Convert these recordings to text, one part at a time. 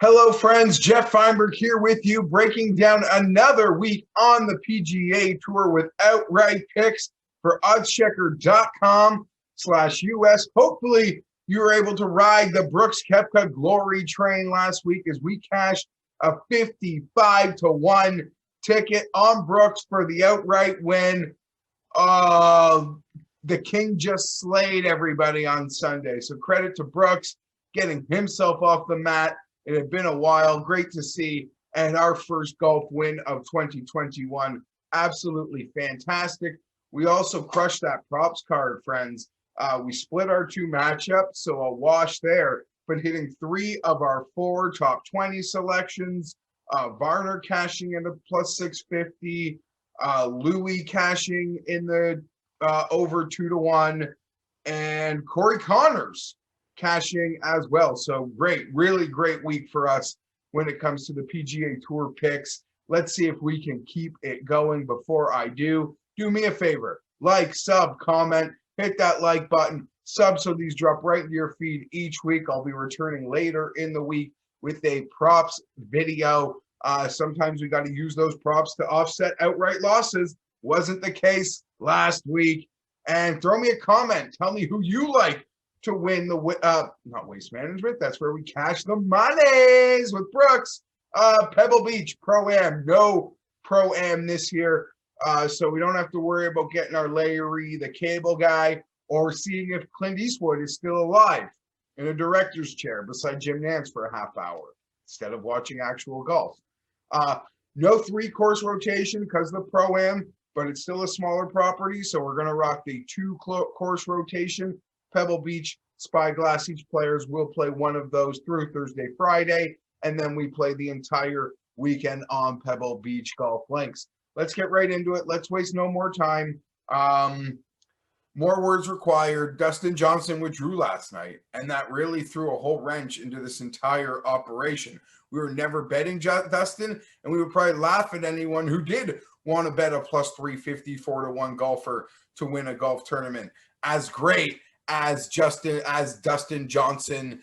Hello, friends. Geoff Fienberg here with you, breaking down another week on the PGA Tour with outright picks for oddschecker.com/US. Hopefully, you were able to ride the Brooks Koepka glory train last week as we cashed a 55-1 ticket on Brooks for the outright win. The King just slayed everybody on Sunday. So credit to Brooks getting himself off the mat. It had been a while. Great to see. And our first golf win of 2021. Absolutely fantastic. We also crushed that props card, friends. We split our two matchups, so a wash there, but hitting 3 of our 4 top 20 selections. Varner cashing in the plus 650. Louis cashing in the over 2-1. And Corey Connors cashing as well. So great, really great week for us when it comes to the PGA Tour picks. Let's see if we can keep it going. Before I do me a favor, like, sub, comment, hit that like button, sub so these drop right into your feed each week. I'll be returning later in the week with a props video. Sometimes we got to use those props to offset outright losses. Wasn't the case last week. And throw me a comment. Tell me who you like to win the not Waste Management. That's where we cash the monies with Brooks. Pebble Beach Pro-Am. No Pro-Am this year. So we don't have to worry about getting our Larry, the cable guy, or seeing if Clint Eastwood is still alive in a director's chair beside Jim Nantz for a half hour instead of watching actual golf. No 3-course rotation because of the Pro-Am, but it's still a smaller property. So we're going to rock the 2-course rotation. Pebble Beach, Spyglass. Each players will play one of those through Thursday, Friday, and then we play the entire weekend on Pebble Beach Golf Links. Let's get right into it. Let's waste no more time. More words required. Dustin Johnson withdrew last night, and that really threw a whole wrench into this entire operation. We were never betting Dustin, and we would probably laugh at anyone who did want to bet a plus 350 4-1 golfer to win a golf tournament. As great as Dustin Johnson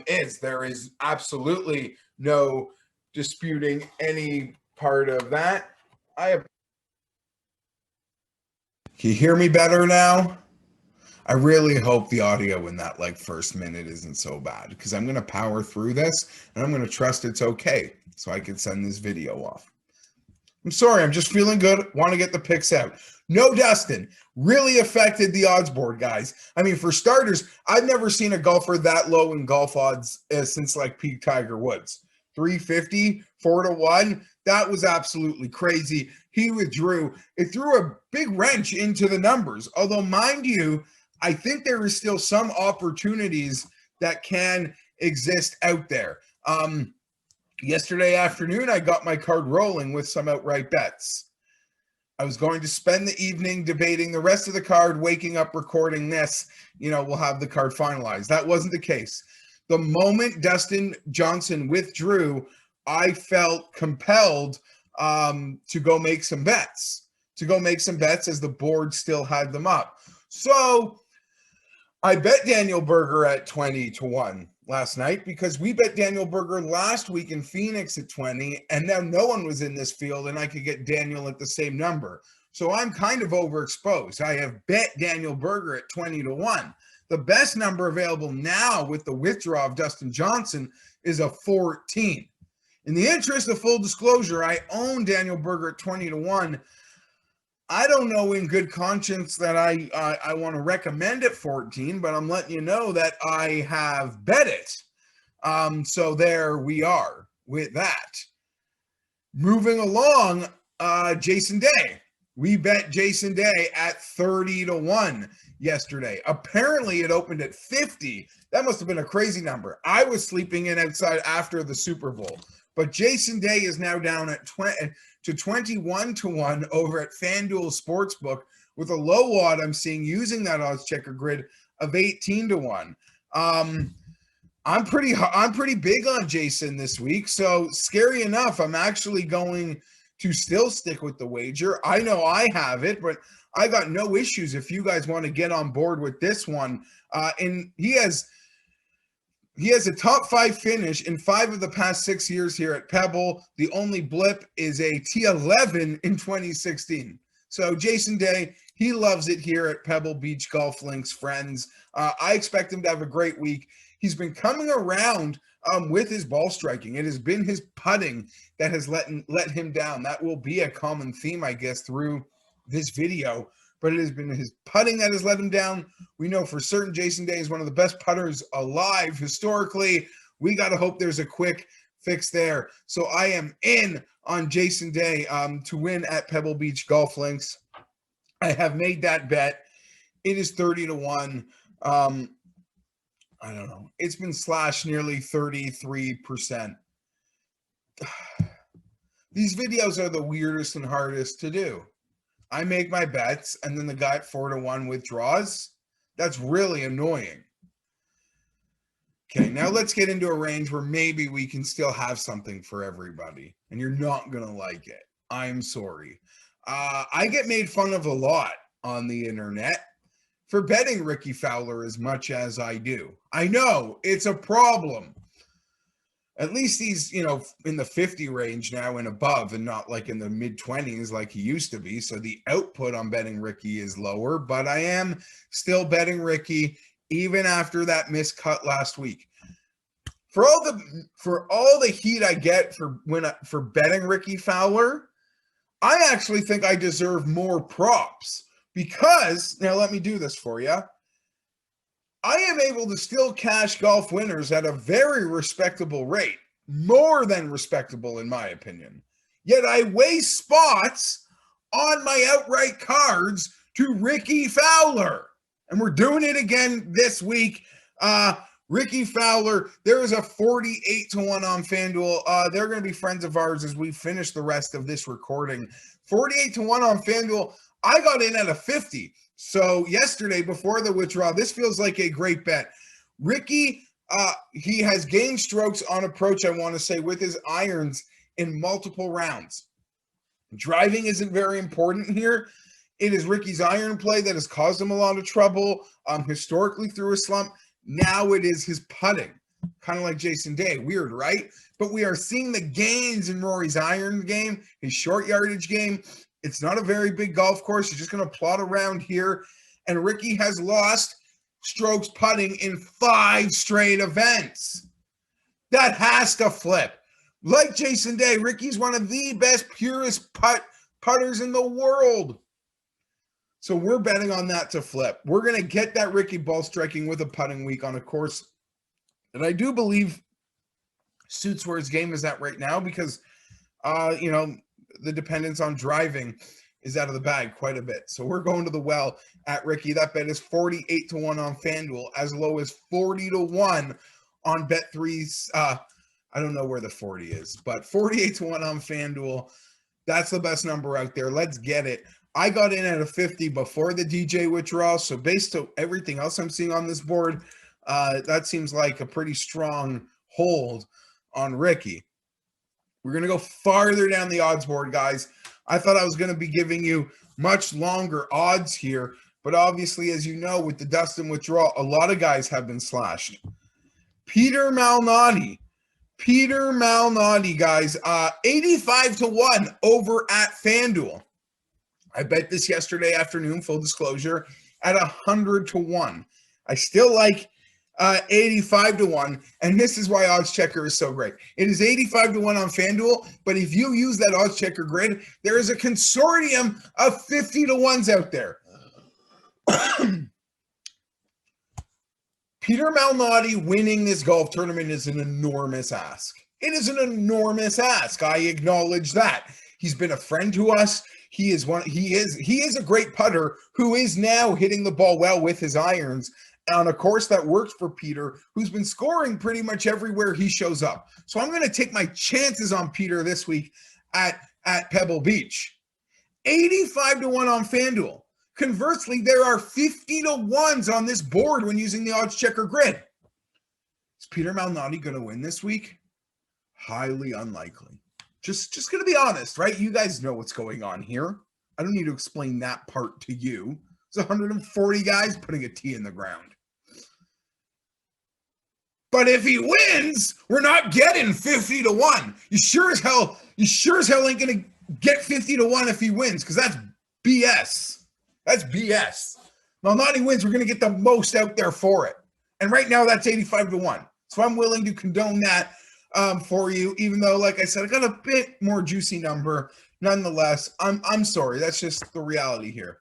is, there is absolutely no disputing any part of that. Can you hear me better now? I really hope the audio in that first minute isn't so bad, because I'm going to power through this and I'm going to trust it's okay so I can send this video off. I'm sorry, I'm just feeling good. Want to get the picks out. No Dustin. Really affected the odds board, guys. I mean, for starters, I've never seen a golfer that low in golf odds since peak Tiger Woods. 350, 4-1. That was absolutely crazy. He withdrew. It threw a big wrench into the numbers. Although, mind you, I think there is still some opportunities that can exist out there. Yesterday afternoon, I got my card rolling with some outright bets. I was going to spend the evening debating the rest of the card, waking up, recording this. We'll have the card finalized. That wasn't the case. The moment Dustin Johnson withdrew, I felt compelled to go make some bets. As the board still had them up. So I bet Daniel Berger at 20-1 last night, because we bet Daniel Berger last week in Phoenix at 20, and now no one was in this field, and I could get Daniel at the same number. So I'm kind of overexposed. I have bet Daniel Berger at 20-1. The best number available now with the withdrawal of Dustin Johnson is a 14. In the interest of full disclosure, I own Daniel Berger at 20-1. I don't know in good conscience that I want to recommend it 14, but I'm letting you know that I have bet it. So there we are with that. Moving along, Jason Day. We bet Jason Day at 30-1 yesterday. Apparently it opened at 50. That must have been a crazy number. I was sleeping in outside after the Super Bowl. But Jason Day is now down at 21-1 over at FanDuel Sportsbook, with a low odd I'm seeing using that odds checker grid of 18-1. I'm pretty big on Jason this week. So scary enough, I'm actually going to still stick with the wager. I know I have it, but I got no issues if you guys want to get on board with this one. And he has He has a top 5 finish in 5 of the past 6 years here at Pebble. The only blip is a T11 in 2016. So Jason Day, he loves it here at Pebble Beach Golf Links, friends. I expect him to have a great week. He's been coming around with his ball striking. It has been his putting that has let him down. That will be a common theme, I guess, through this video. But it has been his putting that has let him down. We know for certain Jason Day is one of the best putters alive historically. We got to hope there's a quick fix there. So I am in on Jason Day to win at Pebble Beach Golf Links. I have made that bet. It is 30-1. I don't know. It's been slashed nearly 33%. These videos are the weirdest and hardest to do. I make my bets, and then the guy at 4-1 withdraws. That's really annoying. Okay, now let's get into a range where maybe we can still have something for everybody, and you're not going to like it. I'm sorry. I get made fun of a lot on the internet for betting Ricky Fowler as much as I do. I know, it's a problem. At least he's, in the 50 range now and above, and not like in the mid-20s like he used to be. So the output on betting Ricky is lower, but I am still betting Ricky even after that miscut last week. For all the heat I get for betting Ricky Fowler, I actually think I deserve more props because, now let me do this for you. I am able to still cash golf winners at a very respectable rate, more than respectable in my opinion. Yet I waste spots on my outright cards to Ricky Fowler. And we're doing it again this week. Ricky Fowler, there is a 48-1 on FanDuel. They're going to be friends of ours as we finish the rest of this recording. 48-1 on FanDuel. I got in at a 50. So yesterday, before the withdrawal, this feels like a great bet. Ricky, he has gained strokes on approach, I want to say, with his irons in multiple rounds. Driving isn't very important here. It is Ricky's iron play that has caused him a lot of trouble historically through a slump. Now it is his putting, kind of like Jason Day. Weird, right? But we are seeing the gains in Rory's iron game, his short yardage game. It's not a very big golf course. You're just going to plot around here. And Ricky has lost strokes putting in 5 straight events. That has to flip. Like Jason Day, Ricky's one of the best, purest putters in the world. So we're betting on that to flip. We're going to get that Ricky ball striking with a putting week on a course that I do believe suits where his game is at right now because, the dependence on driving is out of the bag quite a bit. So we're going to the well at Ricky. That bet is 48-1 on FanDuel, as low as 40-1 on Bet3's. I don't know where the 40 is, but 48-1 on FanDuel. That's the best number out there. Let's get it. I got in at a 50 before the DJ withdrawal. So based on everything else I'm seeing on this board, that seems like a pretty strong hold on Ricky. We're going to go farther down the odds board, guys. I thought I was going to be giving you much longer odds here, but obviously, as you know, with the Dustin withdrawal, a lot of guys have been slashed. Peter Malnati, guys, 85-1 over at FanDuel. I bet this yesterday afternoon, full disclosure, at 100-1. I still like 85-1, and this is why Odds Checker is so great. It is 85-1 on FanDuel, but if you use that Odds Checker grid, there is a consortium of 50-1s out there. Peter Malnati winning this golf tournament is an enormous ask. It is an enormous ask. I acknowledge that. He's been a friend to us. He is a great putter who is now hitting the ball well with his irons on a course that works for Peter, who's been scoring pretty much everywhere he shows up. So I'm going to take my chances on Peter this week at Pebble Beach. 85-1 on FanDuel. Conversely, there are 50-1s on this board when using the Odds Checker grid. Is Peter Malnati going to win this week? Highly unlikely. Just going to be honest, right? You guys know what's going on here. I don't need to explain that part to you. It's 140 guys putting a tee in the ground. But if he wins, we're not getting 50 to 1. You sure as hell ain't gonna get 50 to 1 if he wins, because that's BS. That's BS. Malnati wins, we're gonna get the most out there for it. And right now that's 85 to 1. So I'm willing to condone that for you, even though, like I said, I got a bit more juicy number. Nonetheless, I'm sorry. That's just the reality here.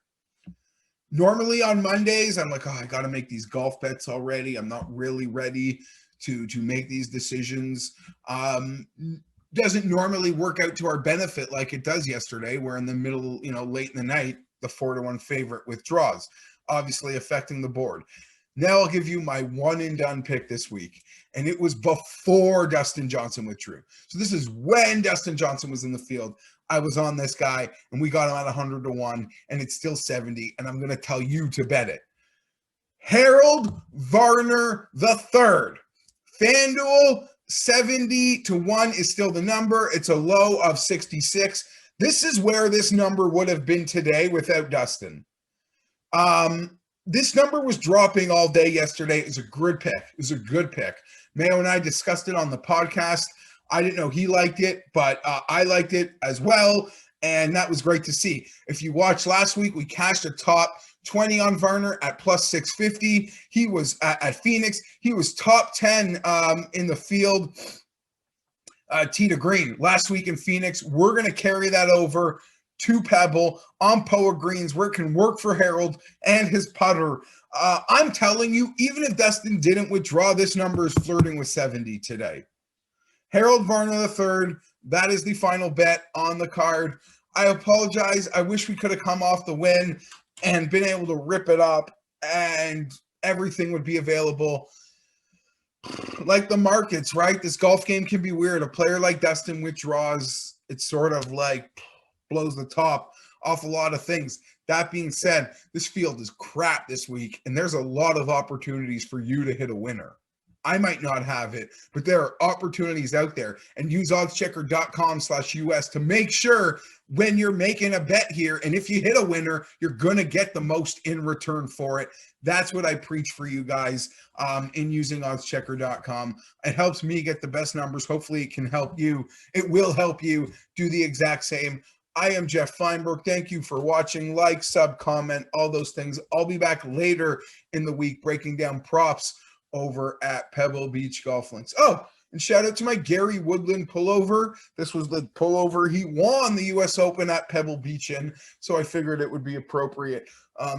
Normally on Mondays, I'm like, oh, I got to make these golf bets already. I'm not really ready to make these decisions. Doesn't normally work out to our benefit like it does yesterday. We're in the middle, late in the night, the 4-1 favorite withdraws, obviously affecting the board. Now I'll give you my one and done pick this week. And it was before Dustin Johnson withdrew. So this is when Dustin Johnson was in the field. I was on this guy and we got him at 100 to 1 and it's still 70. And I'm going to tell you to bet it. Harold Varner III. FanDuel 70 to 1 is still the number. It's a low of 66. This is where this number would have been today without Dustin. This number was dropping all day yesterday. It was a good pick. Mayo and I discussed it on the podcast. I didn't know he liked it, but I liked it as well, and that was great to see. If you watched last week, we cashed a top 20 on Varner at plus 650. He was at Phoenix. He was top 10 in the field, tee to green last week in Phoenix. We're going to carry that over to Pebble on Poa Greens, where it can work for Harold and his putter. I'm telling you, even if Dustin didn't withdraw, this number is flirting with 70 today. Harold Varner III, that is the final bet on the card. I apologize. I wish we could have come off the win and been able to rip it up and everything would be available. Like the markets, right? This golf game can be weird. A player like Dustin withdraws, it's sort of like blows the top off a lot of things. That being said, this field is crap this week, and there's a lot of opportunities for you to hit a winner. I might not have it, but there are opportunities out there. And use oddschecker.com/US to make sure when you're making a bet here, and if you hit a winner, you're going to get the most in return for it. That's what I preach for you guys in using oddschecker.com. It helps me get the best numbers. Hopefully it can help you. It will help you do the exact same. I am Geoff Fienberg. Thank you for watching. Like, sub, comment, all those things. I'll be back later in the week breaking down props over at Pebble Beach Golf Links. Oh, and shout out to my Gary Woodland pullover. This was the pullover he won the U.S. Open at Pebble Beach in, so I figured it would be appropriate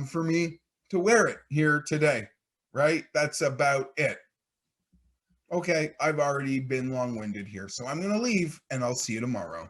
for me to wear it here today, right? That's about it. Okay, I've already been long-winded here, so I'm going to leave, and I'll see you tomorrow.